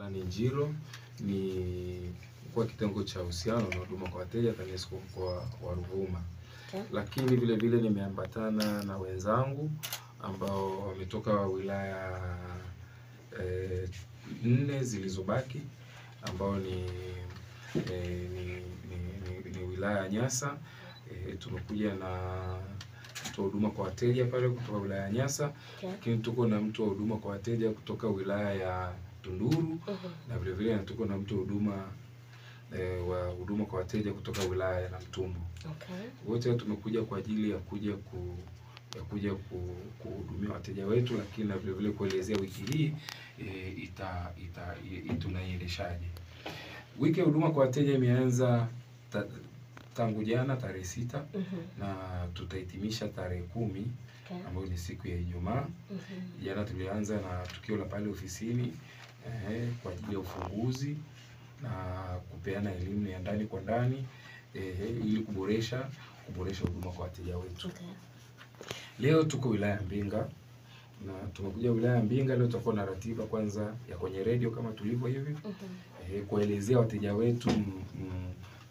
Amani Njiro, ni kwa kitengo cha uhusiano na huduma kwa wateja TANESCO mkoa wa Ruvuma. Okay. Lakini vile vile nimeambatana na wenzangu ambao wametoka wilaya 4 zilizobaki, ambao ni wilaya ya Nyasa. Tumekuja na mtu wa huduma kwa wateja pale kutoka wilaya ya Nyasa. Okay. Lakini tuko na mtu wa huduma kwa wateja kutoka wilaya ya Tunduru. Na vile vile tuko na mtu wa huduma kwa wateja kutoka wilaya ya Namtumbo. Okay. Wote tumekuja kwa ajili ya kuja kuhudumia wateja wetu, lakini na vile vile kuelezea wiki hii tunaiendeshaje. Wiki ya huduma kwa wateja imeanza tangu jana tarehe 6 na tutahitimisha tarehe 10, ambayo ni siku ya Ijumaa. Jana tulianza na tukio la pale ofisini kwa ajili ya ufunguzi na kupeana elimu ya ndani kwa ndani ili kuboresha huduma kwa wateja wetu. Okay. Leo tuko wilaya ya Mbinga na tumekuja wilaya ya Mbinga. Leo tutakuwa na ratiba kwanza ya kwenye radio kama tulivyo hivi, kuelezea wateja wetu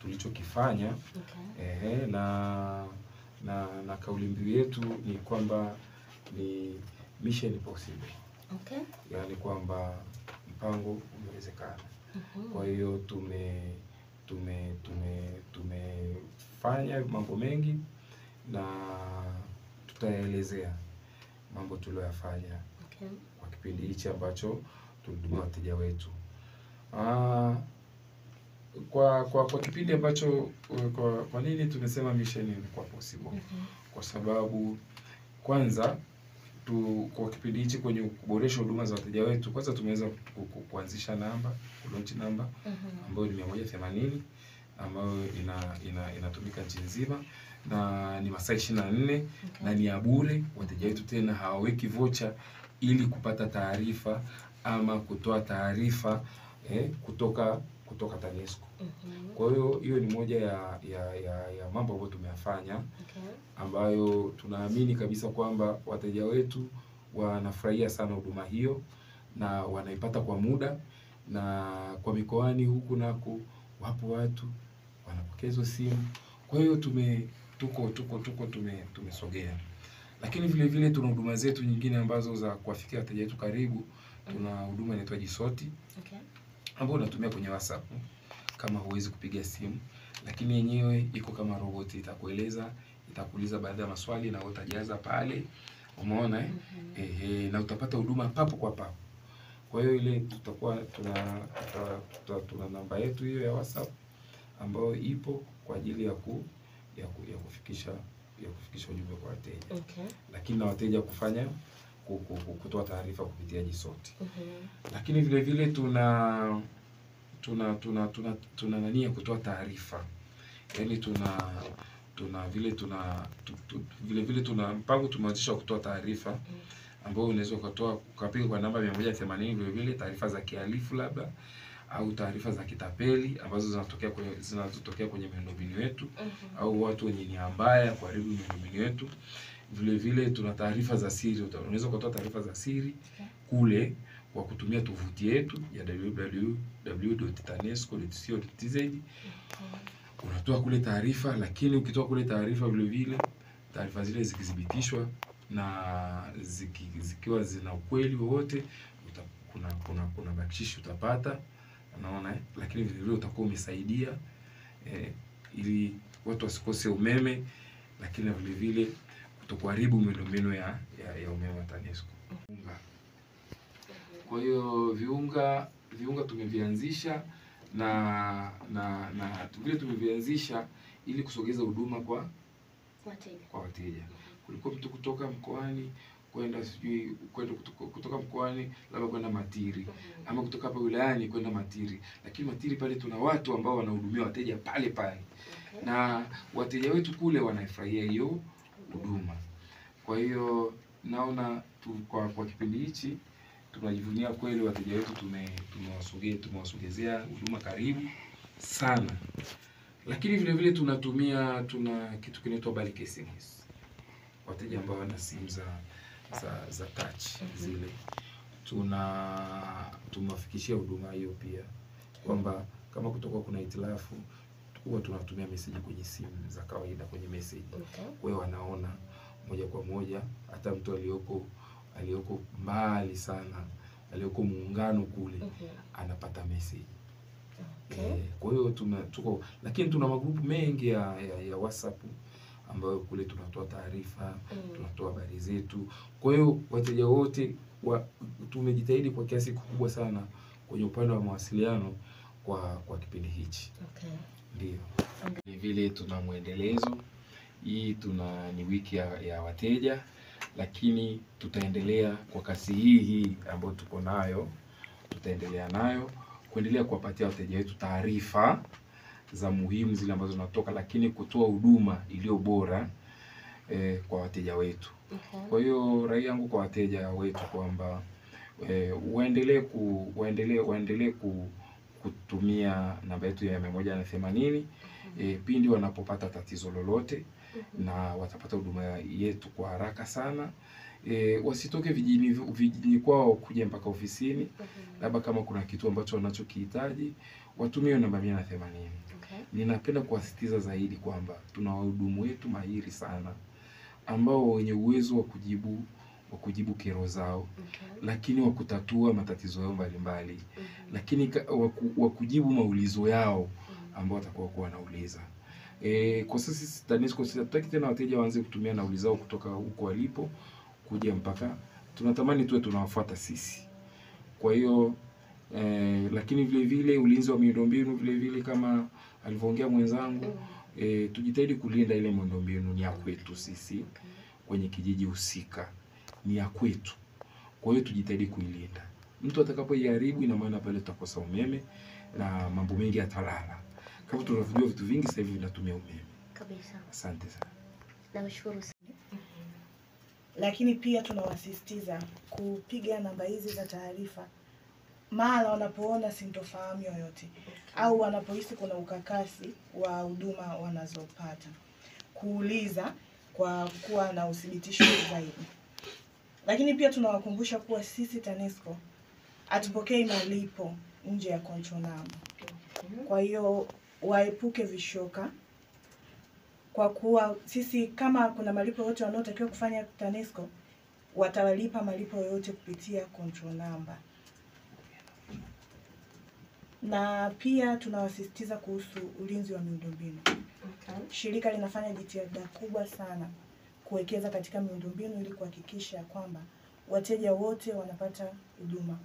tulichokifanya. Okay. Na kauli mbiu yetu ni kwamba ni mission possible. Okay. Yaani kwamba mpango umewezekana. Kwa hiyo tumefanya mambo mengi na tutaelezea mambo tuliyoyafanya. Okay. Kwa kipindi hichi ambacho tulihudumia wateja wetu. Kwa kipindi ambacho kwa nini tumesema mission ni kwa possible? Kwa sababu kwanza kwa kipindi hichi kwenye kuboresha huduma za wateja wetu, kwanza tumeweza kuanzisha launch namba ambayo ni 180 ambayo inatumika nchi nzima na ni masaa 24. Okay. Na ni ya bure. Wateja wetu tena hawaweki vocha ili kupata taarifa ama kutoa taarifa kutoka TANESCO. Kwa hiyo ni moja ya mambo ambayo tumeyafanya. Okay. Ambayo tunaamini kabisa kwamba wateja wetu wanafurahia sana huduma hiyo na wanaipata kwa muda, na kwa mikoani huku nako wapo watu wanapokezwa simu. Kwa hiyo tumesogea. Lakini vile vile tuna huduma zetu nyingine ambazo za kuwafikia wateja wetu karibu. Tuna huduma inaitwa Jisoti. Okay. Ambayo unatumia kwenye WhatsApp kama huwezi kupiga simu, lakini yenyewe iko kama roboti, itakuuliza baadhi ya maswali na utajaza pale. Umeona na utapata huduma papo kwa papo. Kwa hiyo ile tutakuwa tuna namba yetu hiyo ya WhatsApp ambayo ipo kwa ajili ya kufikisha ujumbe kwa wateja. Okay. Lakini na wateja kutoa taarifa kupitia Jisoti. Lakini vile vile tuna nania kutoa taarifa. Yaani vile vile tuna mpango tumeanzisha kutoa taarifa ambao unaweza ukapiga kwa namba 180. Vile vile taarifa za kihalifu labda au taarifa za kitapeli ambazo zinatokea kwenye miundombinu yetu au watu wenye nia mbaya kuharibu miundombinu yetu. Vile vile tuna taarifa za siri. Unaweza kutoa taarifa za siri kule kwa kutumia tovuti yetu ya www.tanesco.co.tz. Unatoa kule taarifa, lakini ukitoa kule taarifa vile vile taarifa zile zikithibitishwa na zikiwa zina ukweli wowote, kuna bakshishi utapata. Unaona lakini vile vile utakuwa umesaidia ili watu wasikose umeme, lakini vile vile kutokuharibu miundombinu ya umeme wa TANESCO. Kwa hiyo viunga tumevianzisha na vile tumevianzisha ili kusogeza huduma kwa wateja. Kulikuwa mtu kutoka mkoani kutoka mkoani labda kwenda Matiri ama kutoka hapa wilayani kwenda Matiri, lakini Matiri pale tuna watu ambao wanahudumia wateja pale. Okay. Na wateja wetu kule wanafurahia hiyo huduma. Kwa hiyo naona kwa kipindi hichi tunajivunia kweli wateja wetu tumewasogezea huduma karibu sana. Lakini vile vile tuna kitu kinaitwa bulk SMS. Wateja ambao wana simu za touch zile tumewafikishia huduma hiyo pia, kwamba kama kutoka kuna hitilafu huwa tunatumia message kwenye simu za kawaida kwenye message. Kwa hiyo wanaona moja kwa moja, hata mtu aliyoko mbali sana, aliyoko Muungano kule anapata message. Kwa hiyo lakini tuna magrupu mengi ya WhatsApp ambayo kule tunatoa taarifa, tunatoa habari zetu. Kwa hiyo wateja wote tumejitahidi kwa kiasi kikubwa sana kwenye upande wa mawasiliano kwa kipindi hichi. Ndio. Vile tuna muendelezo. Hii ni wiki ya wateja, lakini tutaendelea kwa kasi hii ambayo tuko nayo. Tutaendelea nayo kuendelea kuwapatia wateja wetu taarifa za muhimu zile ambazo zinatoka, lakini kutoa huduma iliyo bora kwa wateja wetu. Kwa hiyo rai yangu kwa wateja wetu kwamba waendelee kutumia namba yetu ya 180 pindi wanapopata tatizo lolote, na watapata huduma yetu kwa haraka sana. Wasitoke vijijini kwao kuja mpaka ofisini. Labda kama kuna kitu ambacho wanachokihitaji watumie namba 180. Ninapenda kuwasisitiza zaidi kwamba tuna wahudumu wetu mahiri sana ambao wenye uwezo wa kujibu kero zao, lakini wa kutatua matatizo yao mbalimbali, lakini wa kujibu maulizo yao ambao watakuwa wanauliza. Kwa sisi TANESCO hatutaki tena wateja waanze kutumia nauli zao kutoka huko walipo kuja mpaka, tunatamani tuwe tunawafuata sisi. Kwa hiyo lakini vile vile ulinzi wa miundombinu vile vile kama alivyoongea mwenzangu, tujitahidi kulinda ile miundombinu, ni ya kwetu sisi kwenye kijiji husika, ni ya kwetu. Kwa hiyo tujitahidi kuilinda. Mtu atakapoiharibu ina maana pale tutakosa umeme na mambo mengi yatalala. Kama tunavyojua vitu vingi sasa hivi vinatumia umeme. Kabisa. Asante sana. Nashukuru sana. Lakini pia tunawasisitiza kupiga namba hizi za taarifa mara wanapoona sintofahamu yoyote au wanapohisi kuna ukakasi wa huduma wanazopata, kuuliza kwa kuwa na uthibitisho zaidi. Lakini pia tunawakumbusha kuwa sisi TANESCO hatupokei malipo nje ya control number. Kwa hiyo waepuke vishoka, kwa kuwa sisi kama kuna malipo yote wanaotakiwa kufanya TANESCO watawalipa malipo yote kupitia control number. Na pia tunawasisitiza kuhusu ulinzi wa miundombinu. Shirika linafanya jitihada kubwa sana kuwekeza katika miundombinu ili kuhakikisha kwamba wateja wote wanapata huduma.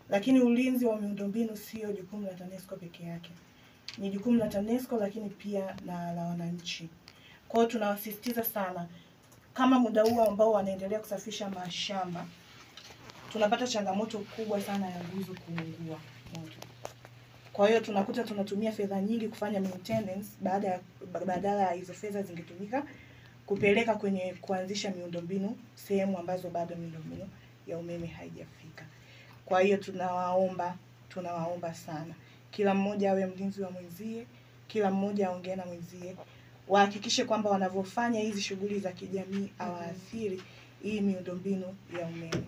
Lakini ulinzi wa miundombinu sio jukumu la TANESCO peke yake. Ni jukumu la TANESCO lakini pia na la wananchi. Kwa hiyo tunawasisitiza sana, kama muda huu ambao wanaendelea kusafisha mashamba, tunapata changamoto kubwa sana ya nguzo kuungua moto. Kwa hiyo tunakuta tunatumia fedha nyingi kufanya maintenance, badala ya hizo fedha zingetumika kupeleka kwenye kuanzisha miundombinu sehemu ambazo bado miundombinu ya umeme haijafika. Kwa hiyo tunawaomba sana, kila mmoja awe mlinzi wa mwenzie, kila mmoja aongee na mwenzie, wahakikishe kwamba wanavyofanya hizi shughuli za kijamii hawaathiri hii miundombinu ya umeme.